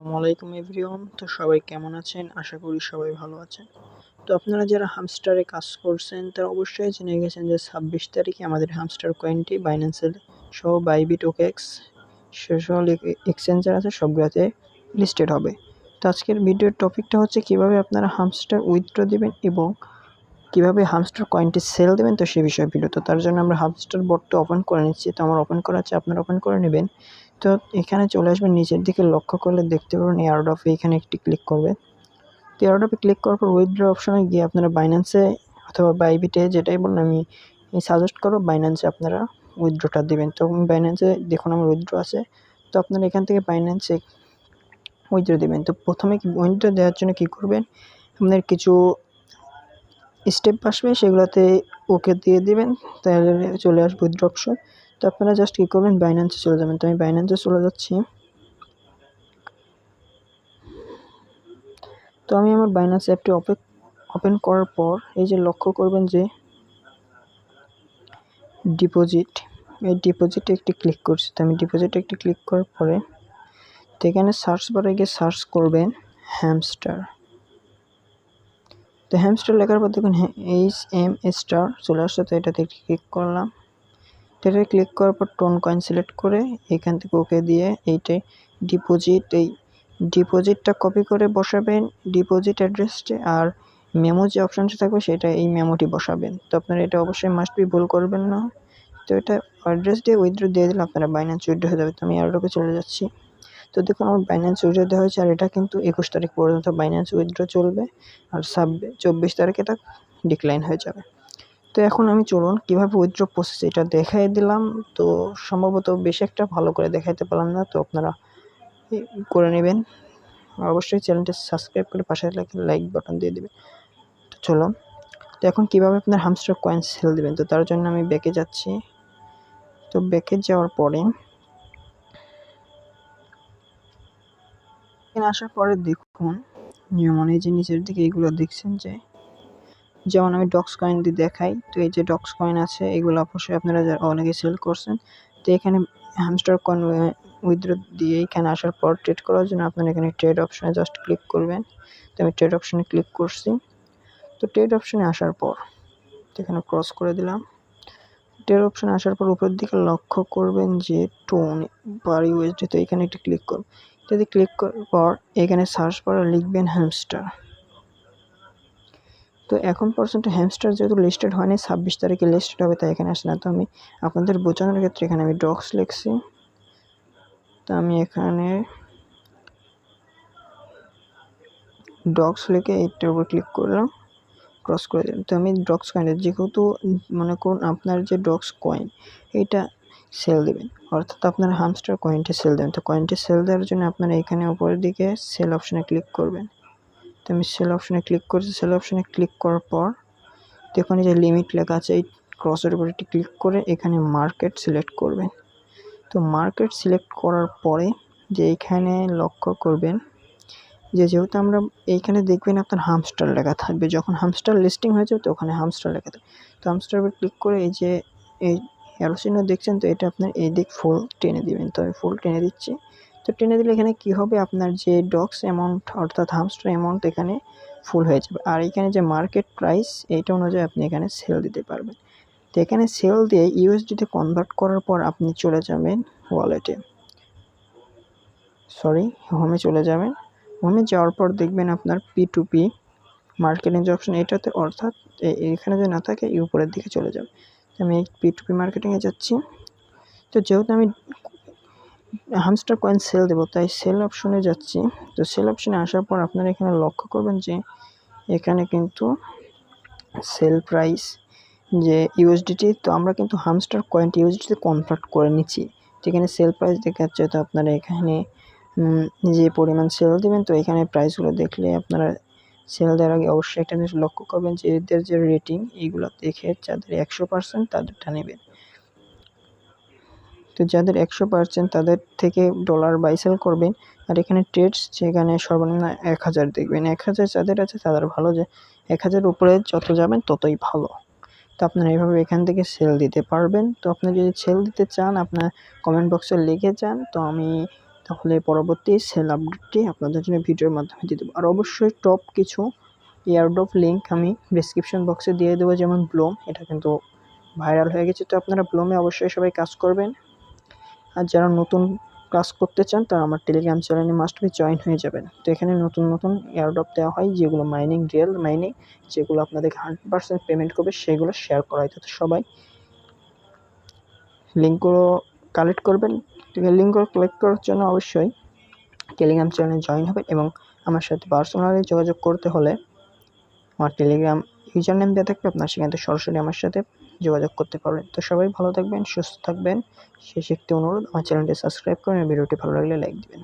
আসসালামু আলাইকুম এভরিওয়ান। তো সবাই কেমন আছেন? আশা করি সবাই ভালো আছেন। তো আপনারা যারা হামস্টারে কাজ করছেন তারা অবশ্যই জেনে গেছেন যে ২৬ তারিখে আমাদের হামস্টার কয়েনটি বাইন্যান্সের সহ বাইবিট, ওকেএক্স সে সকল এক্সচেঞ্জার আছে সবগুলাতে লিস্টেড হবে। তো আজকের ভিডিওর টপিকটা হচ্ছে কিভাবে আপনারা হামস্টার উইথড্র দিবেন এবং কিভাবে হামস্টার কয়েনটি সেল দেবেন, তো সে বিষয়ে ভিডিও। তো তার জন্য আমরা হামস্টার বটটা ওপেন করে নিচ্ছি। তো আমার ওপেন করা আছে, আপনারা ওপেন করে নেবেন। তো এখানে চলে আসবেন, নিচের দিকে লক্ষ্য করলে দেখতে পাবেন এয়ারড্রপে, এখানে একটি ক্লিক করবেন। তো এয়ারড্রপে ক্লিক করার পর উইথড্র অপশনে গিয়ে আপনারা বাইন্যান্সে অথবা বাইবিটে যেটাই বলুন, আমি সাজেস্ট করব বাইন্যান্সে আপনারা উইথড্রটা দিবেন। তো বাইন্যান্সে দেখুন আমার উইথড্র আছে। তো আপনারা এখান থেকে বাইন্যান্সে উইথড্র দিবেন। তো প্রথমে উইথড্র দেওয়ার জন্য কী করবেন, আপনার কিছু স্টেপ আসবে, সেগুলোতে ওকে দিয়ে দিবেন, তাহলে চলে আসবে উইথড্র অপশন। তো আপনারা জাস্ট কী করবেন, বাইন্যান্সে চলে যাবেন। তো আমি বাইন্যান্সে চলে যাচ্ছি। তো আমি আমার বাইন্যান্স অ্যাপটি ওপেন করার পর এই যে লক্ষ্য করবেন যে ডিপোজিট, এই ডিপোজিটে একটি ক্লিক করছি। তো আমি ডিপোজিটে একটি ক্লিক করার পরে তো এখানে সার্চ বারে গিয়ে সার্চ করবেন হ্যামস্টার। তো হ্যামস্টার লেখার পর দেখুন HM স্টার চলে আসছে। তো এটাতে ক্লিক করলাম। তো এটা ক্লিক করার পর টোন কয়েন সিলেক্ট করে এখান থেকে ওকে দিয়ে এইটাই ডিপোজিট, এই ডিপোজিটটা কপি করে বসাবেন ডিপোজিট অ্যাড্রেসটি, আর মেমো যে অপশানটা থাকবে সেটা এই মেমোটি বসাবেন। তো আপনারা এটা অবশ্যই মাস্ট বি ভুল করবেন না। তো এটা অ্যাড্রেস দিয়ে উইথড্র দিয়ে দিলে আপনারা বাইন্যান্স উইথড্র হয়ে যাবে। তো আমি এয়ারড্রপে চলে যাচ্ছি। তো দেখুন আমার বাইন্যান্স উইথড্র দেওয়া হয়েছে, আর এটা কিন্তু 21 তারিখ পর্যন্ত বাইন্যান্স উইথড্র চলবে, আর 24 তারিখে এটা ডিক্লাইন হয়ে যাবে। তো এখন আমি চলুন কীভাবে উইথড্র প্রসেস এটা দেখাই দিলাম। তো সম্ভবত বেশি একটা ভালো করে দেখাইতে পারলাম না, তো আপনারা করে নেবেন। অবশ্যই চ্যানেলটি সাবস্ক্রাইব করে পাশে লাইক বাটন দিয়ে দেবেন। তো চলুন, তো এখন কীভাবে আপনার হামস্টার কয়েন সেল দেবেন, তো তার জন্য আমি ব্যাকে যাচ্ছি। তো ব্যাকে যাওয়ার পরে এখানে আসার পরে দেখুন যেমন এই যে নিচের দিকে এইগুলো দেখছেন, যে যেমন আমি ডক্স কয়েন দিয়ে দেখাই। তো এই যে ডক্স কয়েন আছে, এগুলো অবশ্যই আপনারা যারা অনেকে সেল করছেন। তো এখানে হামস্টার কয়েন উইথড্র দিয়ে এখানে আসার পর ট্রেড করার জন্য আপনারা এখানে ট্রেড অপশনে জাস্ট ক্লিক করবেন। তো আমি ট্রেড অপশনে ক্লিক করছি। তো ট্রেড অপশনে আসার পর এখানে ক্রস করে দিলাম। ট্রেড অপশনে আসার পর উপরের দিকে লক্ষ্য করবেন যে টোন পার ইউএসডি। তো এখানে একটি ক্লিক করুন। যদি ক্লিক করার পর এখানে সার্চ বারে লিখবেন হ্যামস্টার। তো এখন পর্যন্ত হ্যামস্টার যেহেতু লিস্টেড হয়নি, 26 তারিখে লিস্টেড হবে, তাই এখানে আসে না। তো আমি আপনাদের বোঝানোর ক্ষেত্রে এখানে আমি ডক্স লিখছি। তো আমি এখানে ডক্স লিখে এইটার উপর ক্লিক করলাম, ক্রস করে দিলাম। তো আমি ডক্স কয়েনের যেহেতু মনে করুন আপনার যে ডক্স কয়েন এইটা সেল দেবেন, অর্থাৎ আপনার হামস্টার কয়েনটি সেল দেবেন। তো কয়েনটি সেল দেওয়ার জন্য আপনারা এখানে উপরের দিকে সেল অপশনে ক্লিক করবেন। তো আমি সেল অপশনে ক্লিক করছি। সেল অপশনে ক্লিক করার পর দেখুন এই যে লিমিট লেখা আছে, এই ক্রসের উপর একটি ক্লিক করে এখানে মার্কেট সিলেক্ট করবেন। তো মার্কেট সিলেক্ট করার পরে যে এইখানে লক্ষ্য করবেন যে যেহেতু আমরা এইখানে দেখবেন আপনার হামস্টার লেখা থাকবে, যখন হামস্টার লিস্টিং হয়ে যাবে তো ওখানে হামস্টার লেখা থাকবে। তো হামস্টার উপর ক্লিক করে এই যে এই অ্যারো চিহ্ন দেখছেন, তো এটা আপনার এই দিক ফুল টেনে দিবেন। তো আমি ফুল টেনে দিচ্ছি। তো টেনে দিলে এখানে কী হবে, আপনার যে ডক্স অ্যামাউন্ট অর্থাৎ হামস্টার অ্যামাউন্ট এখানে ফুল হয়ে যাবে, আর এখানে যে মার্কেট প্রাইস এইটা অনুযায়ী আপনি এখানে সেল দিতে পারবেন। তো এখানে সেল দিয়ে ইউএসডিতে কনভার্ট করার পর আপনি চলে যাবেন ওয়ালেটে, হোমে চলে যাবেন। হোমে যাওয়ার পর দেখবেন আপনার P2P মার্কেটিং যে অপশন এটাতে, অর্থাৎ এখানে যদি না থাকে উপরের দিকে চলে যাবে। আমি এই P2P মার্কেটিংয়ে যাচ্ছি। তো যেহেতু আমি হামস্টার কয়েন সেল দেবো তাই সেল অপশনে যাচ্ছি। তো সেল অপশনে আসার পর আপনারা এখানে লক্ষ্য করবেন যে এখানে কিন্তু সেল প্রাইস যে ইউএসডিটি, তো আমরা কিন্তু হামস্টার কয়েনটি ইউএসডিতে কনভার্ট করে নিচ্ছি। যেখানে সেল প্রাইস দেখাচ্ছে, তো আপনারা এখানে যে পরিমাণ সেল দেবেন, তো এখানে প্রাইসগুলো দেখলে আপনারা সেল দেওয়ার আগে অবশ্যই একটা জিনিস লক্ষ্য করবেন যে এদের যে রেটিং এইগুলো দেখে যাদের 100% তাদেরটা নেবেন। তো যাদের 100% তাদের থেকে ডলার বাই সেল করবেন। আর এখানে ট্রেডস যেখানে সর্বনিম্ন 1000 দেখবেন, 1000 যাদের আছে তাদের ভালো, যে 1000 উপরে যত যাবেন ততই ভালো। তো আপনারা এইভাবে এখান থেকে সেল দিতে পারবেন। তো আপনি যদি সেল দিতে চান আপনার কমেন্ট বক্সে লিখে যান, তো আমি তাহলে পরবর্তী সেল আপডেটটি আপনাদের জন্য ভিডিওর মাধ্যমে দিয়ে দেবো। আর অবশ্যই টপ কিছু এয়ারড্রপ লিঙ্ক আমি ডেসক্রিপশন বক্সে দিয়ে দেবো, যেমন ব্লুম, এটা কিন্তু ভাইরাল হয়ে গেছে। তো আপনারা ব্লুমে অবশ্যই সবাই কাজ করবেন। আর যারা নতুন কাজ করতে চান তারা আমার টেলিগ্রাম চ্যানেলে মাস্ট বি জয়েন হয়ে যাবেন। তো এখানে নতুন নতুন এয়ারড্রপ দেওয়া হয়, যেগুলো মাইনিং, রিয়েল মাইনিং, যেগুলো আপনাদেরকে 100% পেমেন্ট করবে, সেগুলো শেয়ার করা হয়। তো সবাই লিঙ্কগুলো কালেক্ট করবেন। লিঙ্কগুলো কালেক্ট করার জন্য অবশ্যই টেলিগ্রাম চ্যানেলে জয়েন হবেন এবং আমার সাথে পার্সোনালি যোগাযোগ করতে হলে আমার টেলিগ্রাম ইউজার নেম দেওয়া থাকবে, আপনার সেখান থেকে সরাসরি আমার সাথে যোগাযোগ করতে পারবেন। তো সবাই ভালো থাকবেন, সুস্থ থাকবেন। শেষে একটি অনুরোধ, আমার চ্যানেলটি সাবস্ক্রাইব করেন, ভিডিওটি ভালো লাগলে লাইক দিবেন।